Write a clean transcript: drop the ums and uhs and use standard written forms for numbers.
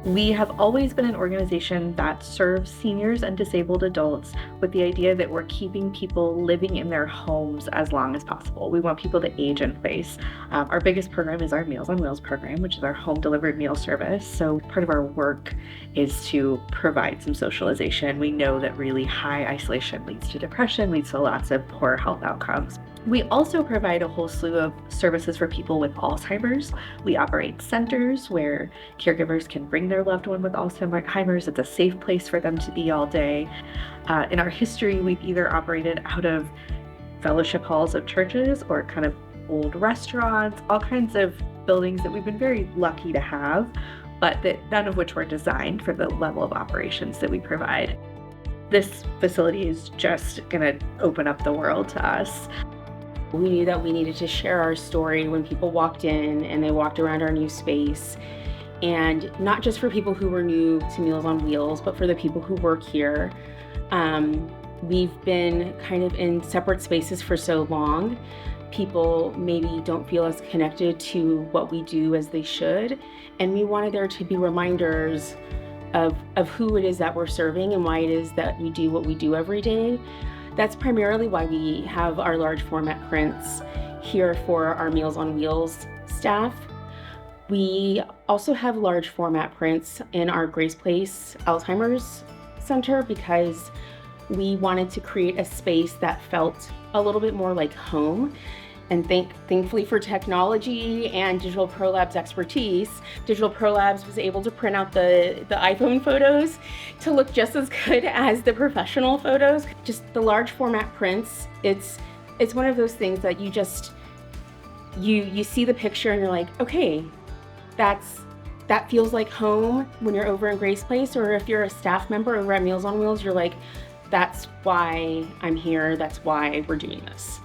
We have always been an organization that serves seniors and disabled adults with the idea that we're keeping people living in their homes as long as possible. We want people to age in place. Our biggest program is our Meals on Wheels program, which is our home delivered meal service. So part of our work is to provide some socialization. We know that really high isolation leads to depression, leads to lots of poor health outcomes. We also provide a whole slew of services for people with Alzheimer's. We operate centers where caregivers can bring their loved one with Alzheimer's. It's a safe place for them to be all day. In our history, we've either operated out of fellowship halls of churches or kind of old restaurants, all kinds of buildings that we've been very lucky to have, but that none of which were designed for the level of operations that we provide. This facility is just going to open up the world to us. We knew that we needed to share our story when people walked in and they walked around our new space. And not just for people who were new to Meals on Wheels, but for the people who work here. We've been kind of in separate spaces for so long. People maybe don't feel as connected to what we do as they should. And we wanted there to be reminders of who it is that we're serving and why it is that we do what we do every day. That's primarily why we have our large format prints here for our Meals on Wheels staff. We also have large format prints in our Grace Place Alzheimer's Center because we wanted to create a space that felt a little bit more like home. And thankfully for technology and Digital Pro Labs expertise, Digital Pro Labs was able to print out the iPhone photos to look just as good as the professional photos. Just the large format prints, it's one of those things that you see the picture and you're like, okay, that feels like home when you're over in Grace Place, or if you're a staff member over at Meals on Wheels, you're like, that's why I'm here, that's why we're doing this.